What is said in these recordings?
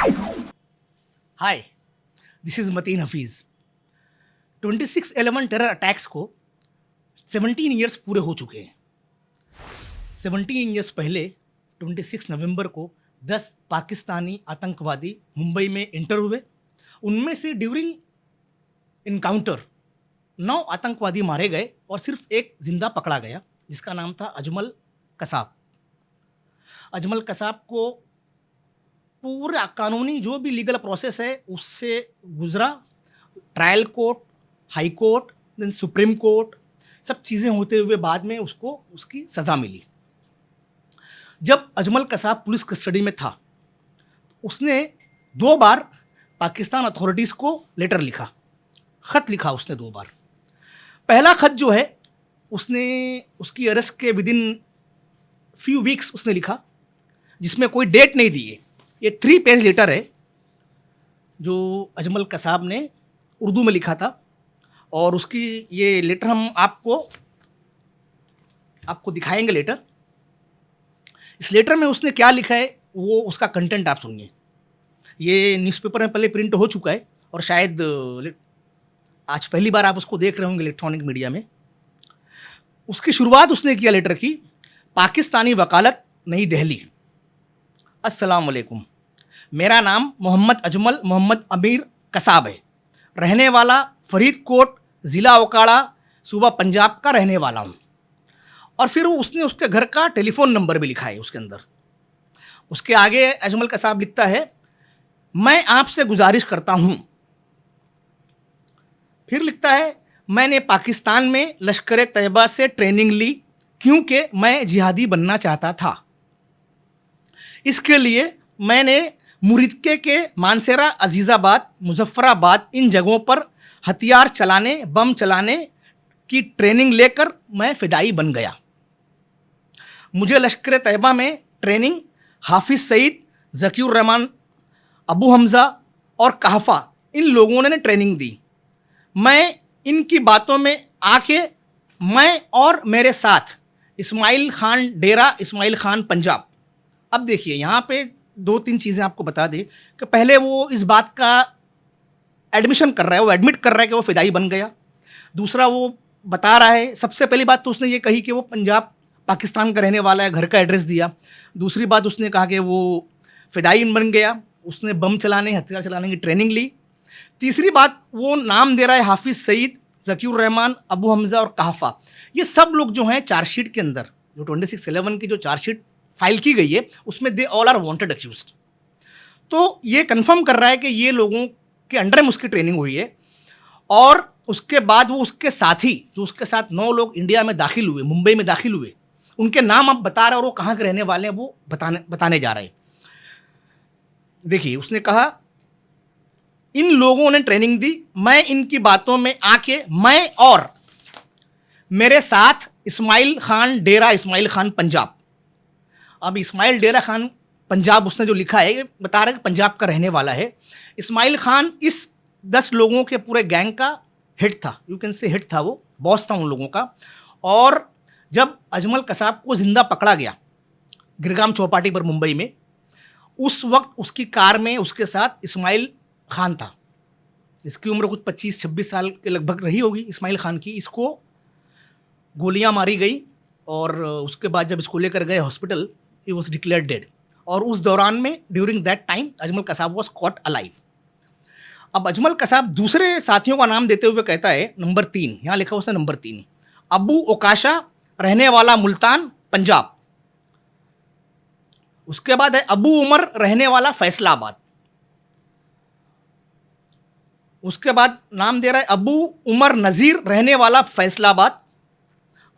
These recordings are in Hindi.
Hi, this is Mateen Hafeez. 26/11 terror attacks को 17 ईयर्स पूरे हो चुके हैं। 17 ईयर्स पहले 26 नवंबर को 10 पाकिस्तानी आतंकवादी मुंबई में इंटर हुए। उनमें से ड्यूरिंग इनकाउंटर 9 आतंकवादी मारे गए और सिर्फ एक जिंदा पकड़ा गया, जिसका नाम था अजमल कसाब। अजमल कसाब को पूरा कानूनी जो भी लीगल प्रोसेस है उससे गुजरा। Trial court, high court, then supreme court, सब चीज़ें होते हुए बाद में उसको उसकी सज़ा मिली। जब अजमल कसाब पुलिस कस्टडी में था, उसने 2 बार पाकिस्तान अथॉरिटीज़ को लेटर लिखा, ख़त लिखा उसने 2 बार। पहला ख़त जो है उसने उसकी अरेस्ट के विदिन फ्यू वीक्स उसने लिखा, जिसमें कोई डेट नहीं दी है। ये 3 पेज लेटर है जो अजमल कसाब ने उर्दू में लिखा था, और उसकी ये लेटर हम आपको दिखाएंगे लेटर। इस लेटर में उसने क्या लिखा है वो उसका कंटेंट आप सुनिए। ये न्यूज़पेपर में पहले प्रिंट हो चुका है और शायद आज पहली बार आप उसको देख रहे होंगे इलेक्ट्रॉनिक मीडिया में। उसकी शुरुआत उसने किया लेटर की, पाकिस्तानी वकालत नई दिल्ली। अस्सलाम वालेकुम, मेरा नाम मोहम्मद अजमल मोहम्मद अमीर कसाब है, रहने वाला फरीदकोट ज़िला ओकाड़ा सूबा पंजाब का रहने वाला हूँ। और फिर उसने उसके घर का टेलीफोन नंबर भी लिखा है उसके अंदर। उसके आगे अजमल कसाब लिखता है, मैं आपसे गुजारिश करता हूँ। फिर लिखता है, मैंने पाकिस्तान में लश्कर तैयबा से ट्रेनिंग ली क्योंकि मैं जिहादी बनना चाहता था। इसके लिए मैंने मुरीदके के मानसेरा, अजीज़ाबाद, मुजफ्फराबाद, इन जगहों पर हथियार चलाने, बम चलाने की ट्रेनिंग लेकर मैं फ़िदाई बन गया। मुझे लश्कर तैयबा में ट्रेनिंग हाफिज़ सईद, ज़कीउर रहमान, अबू हमज़ा और कहफ़ा, इन लोगों ने ट्रेनिंग दी। मैं इनकी बातों में आके मैं और मेरे साथ इस्माइल खान डेरा, इस्माइल खान पंजाब। अब देखिए यहाँ पे 2-3 चीज़ें आपको बता दें कि पहले वो इस बात का एडमिशन कर रहा है, वो एडमिट कर रहा है कि वो फ़िदाई बन गया। दूसरा, वो बता रहा है, सबसे पहली बात तो उसने ये कही कि वो पंजाब पाकिस्तान का रहने वाला है, घर का एड्रेस दिया। दूसरी बात उसने कहा कि वो फ़िदाई बन गया, उसने बम चलाने, हथियार चलाने की ट्रेनिंग ली। तीसरी बात, वो नाम दे रहा है हाफिज़ सईद, ज़कीउर रहमान, अबू हमज़ा और कहफ़ा। ये सब लोग जो हैं चार्जशीट के अंदर, जो 26/11 की जो चार्जशीट फाइल की गई है, उसमें they all are wanted accused. तो ये कंफर्म कर रहा है कि ये लोगों के अंडर में उसकी ट्रेनिंग हुई है। और उसके बाद वो उसके साथी, जो उसके साथ 9 लोग इंडिया में दाखिल हुए, मुंबई में दाखिल हुए, उनके नाम अब बता रहा है और वो कहाँ के रहने वाले हैं वो बताने जा रहे हैं। देखिए, उसने कहा, इन लोगों ने ट्रेनिंग दी, मैं इनकी बातों में आके मैं और मेरे साथ इस्माइल खान डेरा, इस्माइल खान पंजाब। अब इस्माइल डेरा खान पंजाब उसने जो लिखा है, ये बता रहा है कि पंजाब का रहने वाला है। इस्माइल खान इस 10 लोगों के पूरे गैंग का हेड था, यू कैन से हेड था, वो बॉस था उन लोगों का। और जब अजमल कसाब को ज़िंदा पकड़ा गया गिरगाम चौपाटी पर मुंबई में, उस वक्त उसकी कार में उसके साथ इस्माइल खान था। इसकी उम्र कुछ 25-26 साल के लगभग रही होगी इस्माइल खान की। इसको गोलियां मारी गई और उसके बाद जब इसको लेकर गए hospital, he was declared dead. और उस दौरान में, during that time, Ajmal Kasab was caught alive. अब अजमल कसाब दूसरे साथियों का नाम देते हुए कहता है, नंबर 3, यहाँ लिखा उसने नंबर 3, अबू ओकाशा, रहने वाला मुल्तान पंजाब। उसके बाद है अबू उमर, रहने वाला फैसलाबाद। उसके बाद नाम दे रहा है अबू उमर नज़ीर, रहने वाला फैसलाबाद।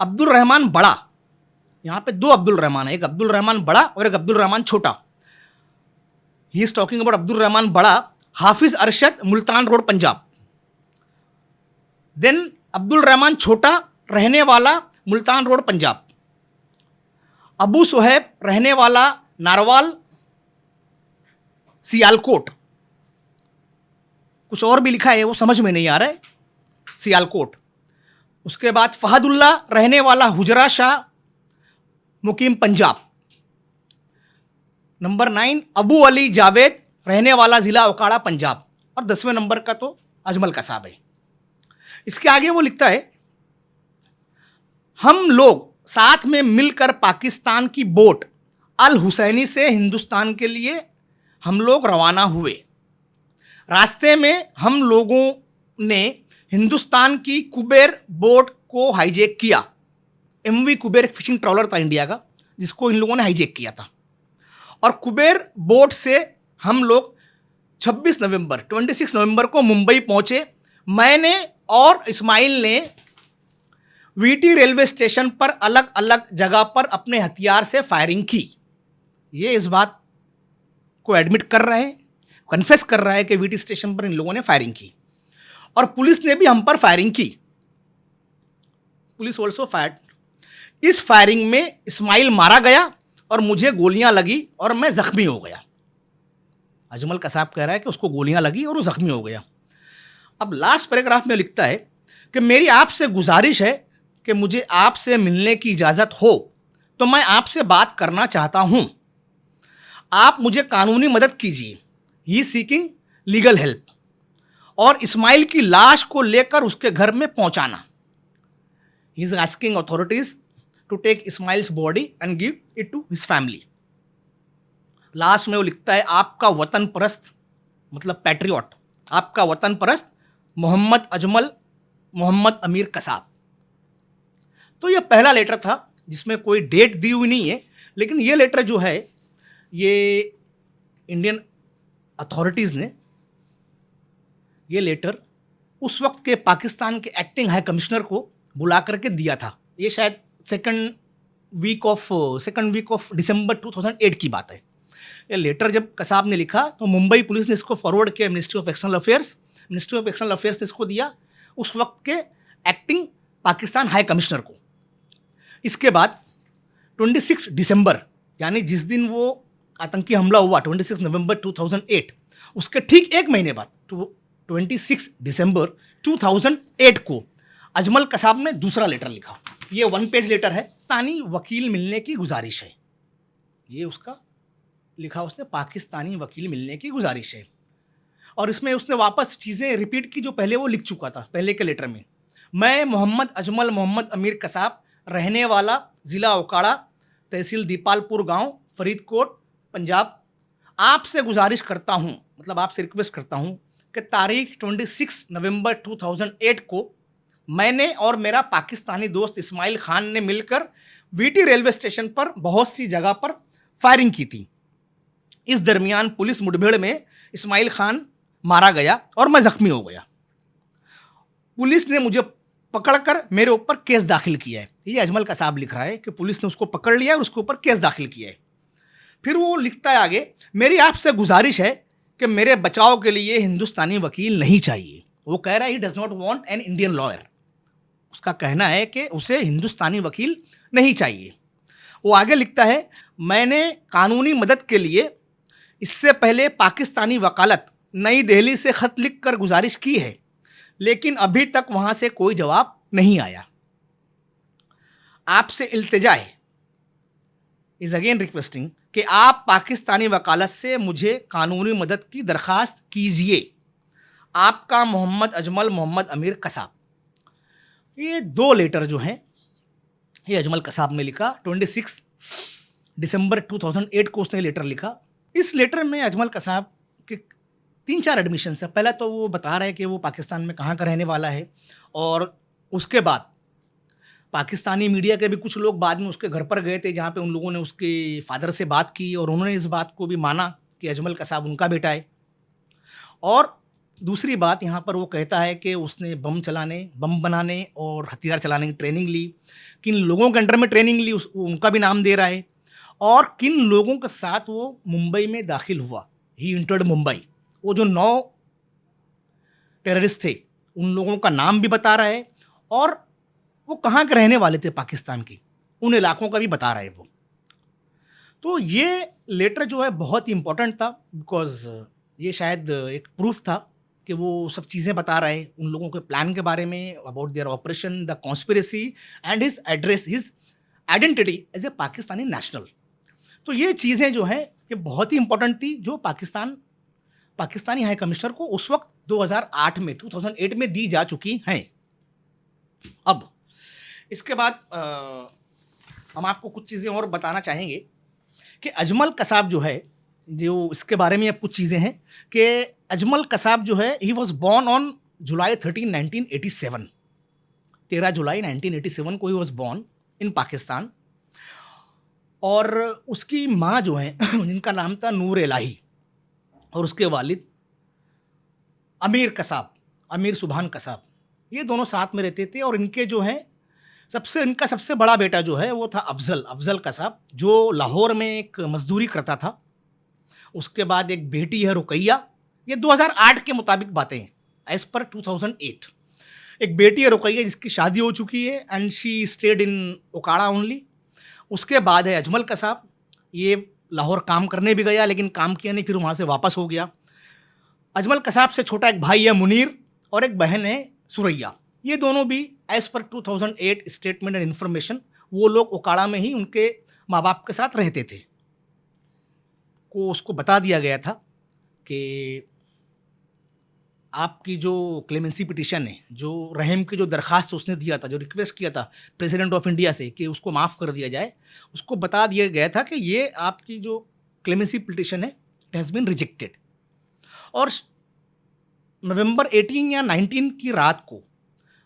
अब्दुल रहमान बड़ा, यहाँ पे 2 अब्दुल रहमान है, एक अब्दुल रहमान बड़ा और एक अब्दुल रहमान छोटा। He is talking about Abdul Rahman बड़ा, हाफिज़ अरशद, मुल्तान रोड पंजाब। देन अब्दुल रहमान छोटा, रहने वाला मुल्तान रोड पंजाब। अबू सुहैब, रहने वाला नारवाल सियालकोट। कुछ और भी लिखा है, वो समझ में नहीं आ रहा है, सियालकोट। उसके बाद फहदुल्ला, रहने वाला हुजरा शाह, मुकीम पंजाब। नंबर 9 अबू अली जावेद, रहने वाला ज़िला ओकाड़ा पंजाब, और 10वें नंबर का तो अजमल कसाब है। इसके आगे वो लिखता है, हम लोग साथ में मिलकर पाकिस्तान की बोट अल हुसैनी से हिंदुस्तान के लिए हम लोग रवाना हुए। रास्ते में हम लोगों ने हिंदुस्तान की कुबेर बोट को हाईजैक किया। एमवी कुबेर एक फिशिंग ट्रॉलर था इंडिया का, जिसको इन लोगों ने हाईजैक किया था। और कुबेर बोट से हम लोग 26 नवंबर को मुंबई पहुंचे। मैंने और इस्माइल ने वीटी रेलवे स्टेशन पर अलग अलग जगह पर अपने हथियार से फायरिंग की। ये इस बात को एडमिट कर रहा है, कन्फेस कर रहा है कि वीटी स्टेशन पर इन लोगों ने फायरिंग की, और पुलिस ने भी हम पर फायरिंग की। Police also fired. इस फायरिंग में इस्माइल मारा गया और मुझे गोलियां लगी और मैं जख्मी हो गया। अजमल कसाब कह रहा है कि उसको गोलियां लगी और वो जख्मी हो गया। अब लास्ट पैराग्राफ में लिखता है कि मेरी आपसे गुजारिश है कि मुझे आपसे मिलने की इजाज़त हो तो मैं आपसे बात करना चाहता हूं। आप मुझे कानूनी मदद कीजिए। ही सीकिंग लीगल हेल्प। और इस्माइल की लाश को लेकर उसके घर में पहुंचाना। He is asking authorities to take Ismail's body and give it to his family. Last में वो लिखता है, आपका वतन परस्त, मतलब पैट्रियट, आपका वतन परस्त मोहम्मद अजमल मोहम्मद अमीर कसाब। तो ये पहला लेटर था जिसमें कोई डेट दी हुई नहीं है, लेकिन ये लेटर जो है ये इंडियन अथॉरिटीज़ ने ये लेटर उस वक्त के पाकिस्तान के एक्टिंग हाई कमिश्नर को बुला करके दिया था। ये शायद सेकंड वीक ऑफ दिसंबर 2008 की बात है। ये लेटर जब कसाब ने लिखा तो मुंबई पुलिस ने इसको फॉरवर्ड किया ministry of external affairs. Ministry of external affairs ने इसको दिया उस वक्त के एक्टिंग पाकिस्तान हाई कमिश्नर को। इसके बाद 26 दिसंबर, यानी जिस दिन वो आतंकी हमला हुआ 26 नवंबर 2008, उसके ठीक एक महीने बाद 26 दिसंबर 2008 को अजमल कसाब ने दूसरा लेटर लिखा। ये 1 पेज लेटर है। पाकिस्तानी वकील मिलने की गुजारिश है। ये उसका लिखा उसने, पाकिस्तानी वकील मिलने की गुजारिश है। और इसमें उसने वापस चीज़ें रिपीट की जो पहले वो लिख चुका था पहले के लेटर में। मैं मोहम्मद अजमल मोहम्मद अमीर कसाब, रहने वाला ज़िला ओकाड़ा, तहसील दीपालपुर गांव, फरीदकोट, पंजाब, आपसे गुजारिश करता हूं, मतलब आपसे रिक्वेस्ट करता हूं कि तारीख 26 नवंबर 2008 को मैंने और मेरा पाकिस्तानी दोस्त इस्माइल खान ने मिलकर वीटी रेलवे स्टेशन पर बहुत सी जगह पर फायरिंग की थी। इस दरमियान पुलिस मुठभेड़ में इस्माइल खान मारा गया और मैं ज़ख्मी हो गया। पुलिस ने मुझे पकड़कर मेरे ऊपर केस दाखिल किया है। ये अजमल कसाब लिख रहा है कि पुलिस ने उसको पकड़ लिया और उसके ऊपर केस दाखिल किया है। फिर वो लिखता है आगे, मेरी आपसे गुजारिश है कि मेरे बचाव के लिए हिंदुस्तानी वकील नहीं चाहिए। वो कह रहा है he does not want an Indian lawyer. उसका कहना है कि उसे हिंदुस्तानी वकील नहीं चाहिए। वो आगे लिखता है, मैंने कानूनी मदद के लिए इससे पहले पाकिस्तानी वकालत नई दिल्ली से ख़त लिख कर गुजारिश की है, लेकिन अभी तक वहाँ से कोई जवाब नहीं आया। आपसे इल्तिजा है, इज़ अगेन रिक्वेस्टिंग, कि आप पाकिस्तानी वकालत से मुझे कानूनी मदद की दरख्वास्त कीजिए। आपका मोहम्मद अजमल मोहम्मद अमीर कसाब। ये 2 लेटर जो हैं ये अजमल कसाब ने लिखा। 26 दिसंबर 2008 को उसने लेटर लिखा। इस लेटर में अजमल कसाब के 3-4 एडमिशंस है। पहला तो वो बता रहा है कि वो पाकिस्तान में कहाँ का रहने वाला है, और उसके बाद पाकिस्तानी मीडिया के भी कुछ लोग बाद में उसके घर पर गए थे, जहाँ पे उन लोगों ने उसके फादर से बात की और उन्होंने इस बात को भी माना कि अजमल कसाब उनका बेटा है। और दूसरी बात यहाँ पर वो कहता है कि उसने बम बनाने और हथियार चलाने की ट्रेनिंग ली। किन लोगों के अंडर में ट्रेनिंग ली उनका भी नाम दे रहा है, और किन लोगों के साथ वो मुंबई में दाखिल हुआ। ही इंटर्ड मुंबई। वो जो 9 टेररिस्ट थे उन लोगों का नाम भी बता रहा है, और वो कहाँ के रहने वाले थे पाकिस्तान की, उन इलाकों का भी बता रहा है वो। तो ये लेटर जो है बहुत ही इम्पोर्टेंट था, बिकॉज ये शायद एक प्रूफ था कि वो सब चीज़ें बता रहा है उन लोगों के प्लान के बारे में, about their operation, the conspiracy and his address, his identity as a Pakistani national. तो ये चीज़ें जो हैं ये बहुत ही इंपॉर्टेंट थी, जो पाकिस्तान पाकिस्तानी हाई कमिश्नर को उस वक्त 2008 में दी जा चुकी हैं। अब इसके बाद हम आपको कुछ चीज़ें और बताना चाहेंगे कि अजमल कसाब जो है, जो इसके बारे में अब कुछ चीज़ें हैं कि अजमल कसाब जो है, he was born on July 13, 1987। 13 जुलाई 1987 को he was born in Pakistan. और उसकी माँ जो है जिनका नाम था नूर इलाही, और उसके वालिद अमीर कसाब, अमीर सुभान कसाब, ये दोनों साथ में रहते थे। और इनके जो है इनका सबसे बड़ा बेटा जो है वो था अफजल कसाब, जो लाहौर में एक मजदूरी करता था। उसके बाद एक बेटी है रुकैया, ये 2008 के मुताबिक बातें हैं, एज पर 2008। एक बेटी है रुकैया जिसकी शादी हो चुकी है, and she stayed in Okara only. उसके बाद है अजमल कसाब, ये लाहौर काम करने भी गया लेकिन काम किया नहीं, फिर वहाँ से वापस हो गया। अजमल कसाब से छोटा एक भाई है मुनीर, और एक बहन है सुरैया। ये दोनों भी as per 2008 statement and information, वो लोग ओकाड़ा में ही उनके माँ बाप के साथ रहते थे। को उसको बता दिया गया था कि आपकी जो क्लेमेंसी पिटिशन है, जो रहम की जो दरख्वास्त उसने दिया था, जो रिक्वेस्ट किया था प्रेसिडेंट ऑफ इंडिया से कि उसको माफ़ कर दिया जाए, उसको बता दिया गया था कि ये आपकी जो क्लेमेंसी पिटिशन है इट हैज़ बीन रिजेक्टेड। और नवंबर 18 या 19 की रात को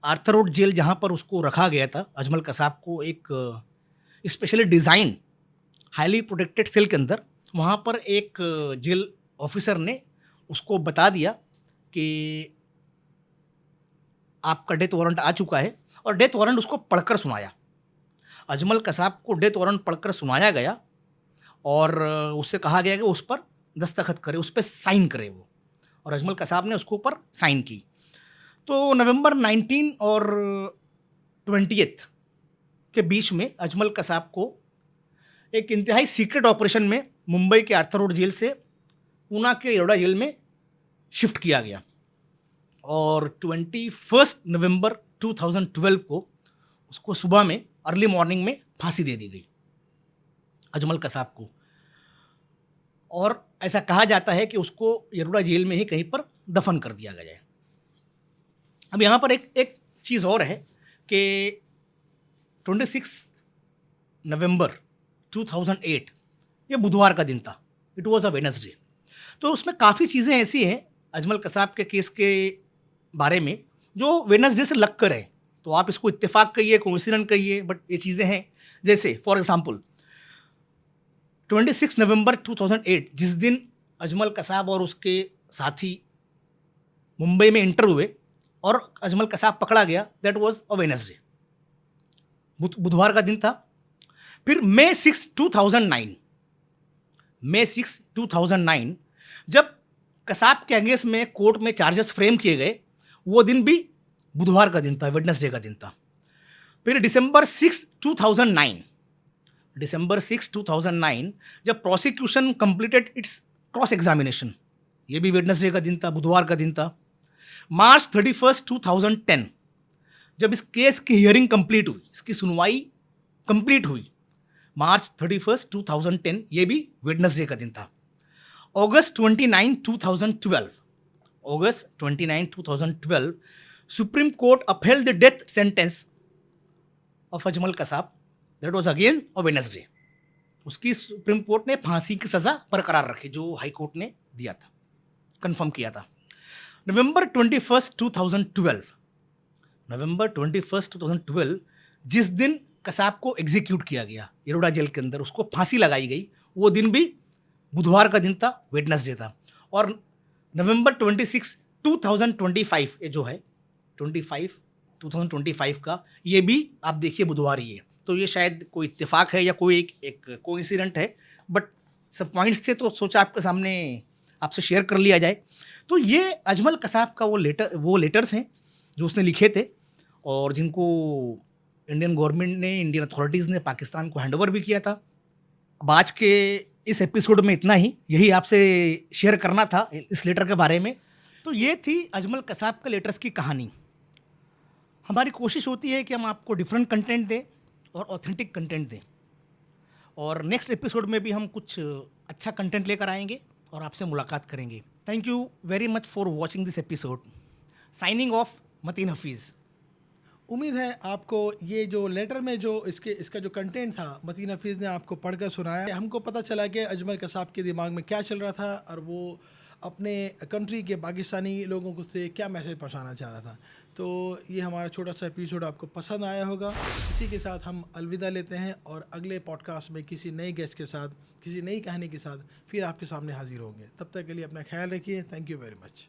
आर्थर रोड जेल, जहाँ पर उसको रखा गया था अजमल कसाब को, एक specially design highly protected cell के अंदर, वहाँ पर एक जेल ऑफिसर ने उसको बता दिया कि आपका डेथ वारंट आ चुका है, और डेथ वारंट उसको पढ़कर सुनाया। अजमल कसाब को डेथ वारंट पढ़कर सुनाया गया, और उससे कहा गया कि उस पर दस्तखत करे, उस पर साइन करे वो, और अजमल कसाब ने उसके ऊपर साइन की। तो नवंबर 19 और 20 के बीच में अजमल कसाब को एक इंतहाई सीक्रेट ऑपरेशन में मुंबई के आर्थर रोड जेल से पूना के येरवडा जेल में शिफ्ट किया गया, और 21 नवंबर 2012 को उसको सुबह में अर्ली मॉर्निंग में फांसी दे दी गई अजमल कसाब को। और ऐसा कहा जाता है कि उसको येरवडा जेल में ही कहीं पर दफन कर दिया गया है। अब यहाँ पर एक चीज़ और है कि 26 नवंबर 2008 ये बुधवार का दिन था, इट वॉज अ वेडनेसडे। तो उसमें काफ़ी चीज़ें ऐसी हैं अजमल कसाब के केस के बारे में जो वेडनेसडे से लग कर है। तो आप इसको इत्तेफाक कहिए, कोइंसिडेंट कहिए, बट ये चीज़ें हैं। जैसे फॉर एग्जांपल 26 नवंबर 2008, जिस दिन अजमल कसाब और उसके साथी मुंबई में इंटर हुए और अजमल कसाब पकड़ा गया, दैट वाज अ वेडनेसडे, बुधवार का दिन था। फिर May 6, 2009 जब कसाब के अगेंस्ट में कोर्ट में चार्जेस फ्रेम किए गए, वो दिन भी बुधवार का दिन था, वेडनेसडे का दिन था। फिर December 6, 2009 जब prosecution completed it's cross examination, ये भी वेडनेसडे का दिन था, बुधवार का दिन था। March 31, 2010 जब इस केस की हियरिंग कंप्लीट हुई, इसकी सुनवाई कंप्लीट हुई, March 31, 2010 ये भी वेडनेसडे का दिन था। August 29, 2012 supreme court upheld the death sentence of Ajmal Kasab, that was again a Wednesday. उसकी सुप्रीम कोर्ट ने फांसी की सज़ा बरकरार रखी, जो हाई कोर्ट ने दिया था, कंफर्म किया था। नवंबर 21, 2012 जिस दिन कसाब को एग्जीक्यूट किया गया येरवडा जेल के अंदर, उसको फांसी लगाई गई, वो दिन भी बुधवार का दिन था, वेडनेसडे था। और नवंबर 26, 2025 ये जो है 2025 का, ये भी आप देखिए बुधवार ही है। तो ये शायद कोई इत्तेफाक है या कोई एक कोइंसिडेंट है, बट सब पॉइंट्स थे तो सोचा आपके सामने आपसे शेयर कर लिया जाए। तो ये अजमल कसाब का वो लेटर्स हैं जो उसने लिखे थे, और जिनको इंडियन गवर्नमेंट ने, इंडियन अथॉरिटीज़ ने पाकिस्तान को हैंडओवर भी किया था। अब आज के इस एपिसोड में इतना ही, यही आपसे शेयर करना था इस लेटर के बारे में। तो ये थी अजमल कसाब का लेटर्स की कहानी। हमारी कोशिश होती है कि हम आपको डिफरेंट कंटेंट दें और ऑथेंटिक कंटेंट दें, और नेक्स्ट एपिसोड में भी हम कुछ अच्छा कंटेंट लेकर आएंगे और आपसे मुलाकात करेंगे। Thank you very much for watching this episode. Signing off, Mateen Hafiz. उम्मीद है आपको ये जो लेटर में जो इसका जो कंटेंट था मतीन हफीज़ ने आपको पढ़कर सुनाया। हमको पता चला कि अजमल कसाब के दिमाग में क्या चल रहा था और वो अपने कंट्री के पाकिस्तानी लोगों को से क्या मैसेज पहुंचाना चाह रहा था। तो ये हमारा छोटा सा एपिसोड आपको पसंद आया होगा। इसी के साथ हम अलविदा लेते हैं और अगले पॉडकास्ट में किसी नए गेस्ट के साथ, किसी नई कहानी के साथ फिर आपके सामने हाजिर होंगे। तब तक के लिए अपना ख्याल रखिए। Thank you very much.